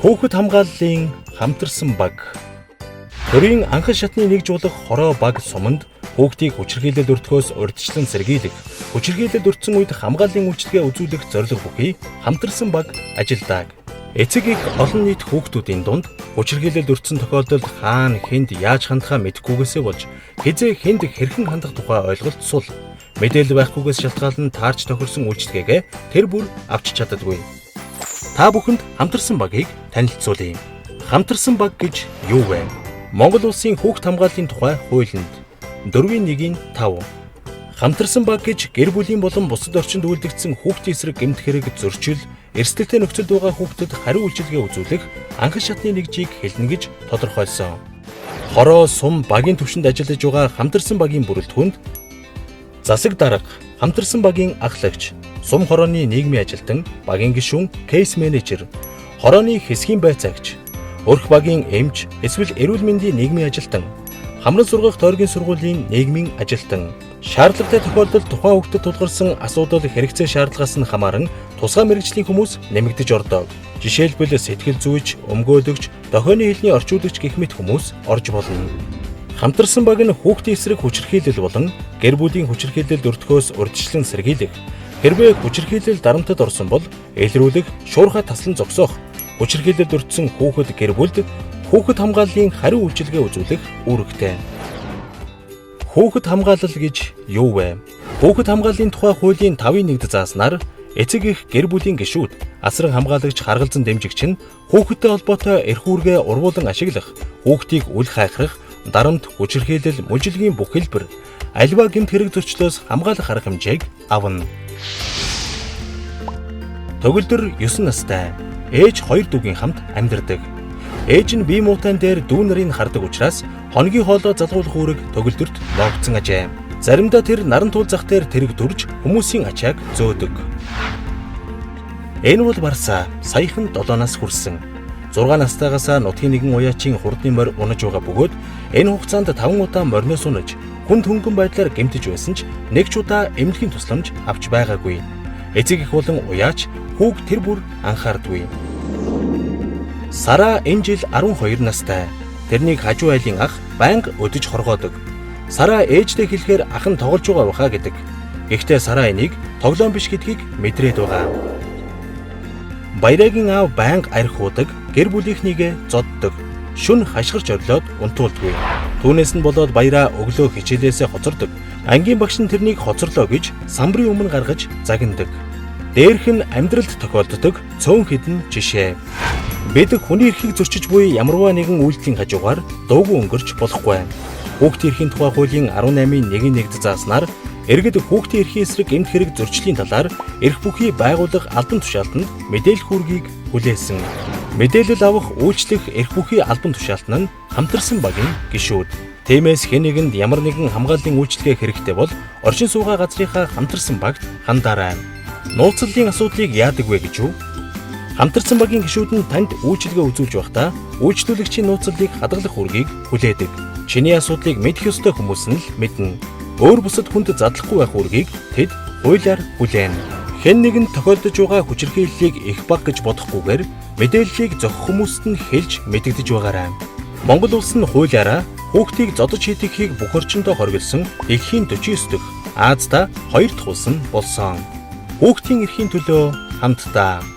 Хүүхэд хамгааллын хамтарсан баг. Төрийн анхан шатны нэгжүүлэх хороо баг суманд хүүхдийг хүчирхийлэл өртгөөс урьдчилан сэргийлэх, хүчирхийлэл өртсөн үед хамгааллын үйлчилгээ үзүүлэх зорилго бүхий хамтарсан баг ажилдаг. Эцэг их олон нийт хүүхдүүдийн дунд хүчирхийлэл өртсөн тохиолдолд хаана хэнд яаж хандахаа мэдэхгүйгээсээ болж хизээ хэнд хэрхэн хандах тухай ойлголт сул. Мэдээлэл байхгүйгээс шалтгаалan таарч тохирсон үйлчлэгээ тэр бүр авч чаддаггүй. Та бүхэнд хамтарсан багийг танилцуулъя. Хамтарсан баг гэж юу вэ? Монгол улсын хүүхд хамгааллын тухай хуулинд 4.1-5 хамтарсан баг гэж гэр бүлийн болон бусад орчинд үйлдэгдсэн хүүхдийн эсрэг гэмт хэрэг зөрчил, эрсдэлтэй нөхцөлд байгаа хүүхдэд хариу үйлчилгээ үзүүлэх анхан шатны нэгжийг хэлнэ гэж тодорхойлсон. Хороо сум багийн түвшинд ажиллаж байгаа хамтарсан багийн бүрэлдэхүүнд засаг дарга, хамтарсан багийн ахлагч, сум хорооны нийгмийн ажилтан, багийн гишүүн, кейс менежер, хорооны хэсгийн байцаагч, өрх багийн эмч, эсвэл эрүүл мэндийн нийгмийн ажилтан, хамран сургах тойргийн сургуулийн нийгмийн ажилтан, шаардлагатай тохиолдолд тухайн хүүхдэд тулгарсан асуудал хэрэгцээ шаардлагаас нь хамааран тусгай мэргэжлийн хүмүүс нэмэгдэж ордог. Жишээлбэл сэтгэл зүйч, өмгөөлөгч, дохионы хэлний орчуулагч гэх мэт хүмүүс орж болно. Хамтарсан баг нь хүүхдийн эсрэг хүчирхийлэл болон гэр бүлийн хүчирхийлэлд өртгөөс урьдчилан сэргийлэх, хэрвээ хүчирхийлэл дарамтад орсон бол илрүүлэх, шуурхай таслан зогсоох, хүчирхийлэлд өртсөн хүүхэд гэр бүлд хүүхэд хамгааллын хариу үйлчилгээ үзүүлэх үүрэгтэй. Хүүхэд хамгаалал гэж юу вэ? Хүүхэд хамгааллын тухай хуулийн 5.1-д зааснаар эцэг их гэр бүлийн гишүүд, асран хамгаалагч, харгалзан дэмжигч нь хүүхэдтэй холбоотой эрх үүргээ урвуулан ашиглах, хүүхдийг үл хайхрах, дарамт, хүчирхийлэл, мужилгийн бүх хэлбэр, аливаа гэмт хэрэг зөрчлөөс хамгаалах арга хэмжээг авна. Төгөлдөр 9 настай. Ээж 2 дүүгийн хамт амьдардаг. Ээж нь бие муутайн дээр дүү нарыг хардаг учраас хоногийн хоолой залгуулах үүрэг төгөлдөрт логдсон ажээ. Заримдаа тэр наран туул зах дээр тэрэг дүрж хүмүүсийн ачааг зөөдөг. Энэ бол барсаа саяхан 7 нас хүрсэн. 6 настайгаас нутгийн нэгэн уяачийн хурдны морь унаж байгаа бөгөөд энэ хугацаанд 5 удаа мориноос унаж хүнд хөнгөн байдлаар гэмтэж байсан ч нэг ч удаа эмнэлгийн тусламж авч байгаагүй. Эцэг их болон уяач хүүг тэр бүр анхаардгүй. Сара энэ жил 12 настай. Тэрнийг хажуу айлын ах байнга өдөж хоргоодог. Сара ээжтэй хэлэхээр ах нь тоглож байгаа баха гэдэг. Гэхдээ Сара энийг тоглоом биш гэдгийг мэдрээд байгаа. Баярагийн аав байнга арх уудаг, гэр бүлийнхнийгээ зоддог. Шүн хашгирч орлоод унтуулдаггүй. Түүнээс нь болоод баяраа өглөө хичээлээсээ хоцордог. Ангийн багш нь тэрнийг хоцорлоо гэж самбарын өмнө гаргаж загнадаг. Дээрх нь амьдралд тохиолддог цөөн хэдэн жишээ. Бид хүний эрхийг зөрчиж буй ямарваа нэгэн үйлдэлийн хажуугаар дуугүй өнгөрч болохгүй. Хүүхдийн эрхийн тухай хуулийн 18.1-д зааснаар иргэд хүүхдийн эрхийн эсрэг гэмт хэрэг зөрчлийн талаар эрх бүхий байгууллага албан тушаалтанд мэдээлэх үүргийг хүлээсэн. Мэдээлэл авах, үйлчлэх эрх бүхий албан тушаалт нь хамтарсан багийн гишүүд. Тиймээс хэн нэгэнд ямар нэгэн хамгааллын үйлчлэгээ хэрэгтэй бол оршин суугаа газрынхаа хамтарсан багт хандаарай. Нууцлалын асуудлыг яадаг вэ гэж юу? Хамтарсан багийн гишүүд нь танд үйлчилгээ үзүүлж байхдаа үйлчлүүлэгчийн нууцлалыг хадгалах үүргийг хүлээдэг. Чиний асуудлыг мэдэх ёстой хүмүүс нь л мэднэ. Өөр бусад хүнд задлахгүй байх үүргийг тэд хуулиар хүлээнэ. Хэн нэгэнд тохиолдож байгаа хүчирхийллийг их баг гэж бодохгүйгээр мэдээллийг зохих хүмүүст нь хэлж мэдэгдэж байгаарай. Монгол улс нь хуулиараа хүүхдийг зодож хийдэгхийг бүх орчиндөө хориглосон дэлхийн 49 дахь Азда 2 дахь улс нь болсон. Хүүхдийн эрхийн төлөө хамтдаа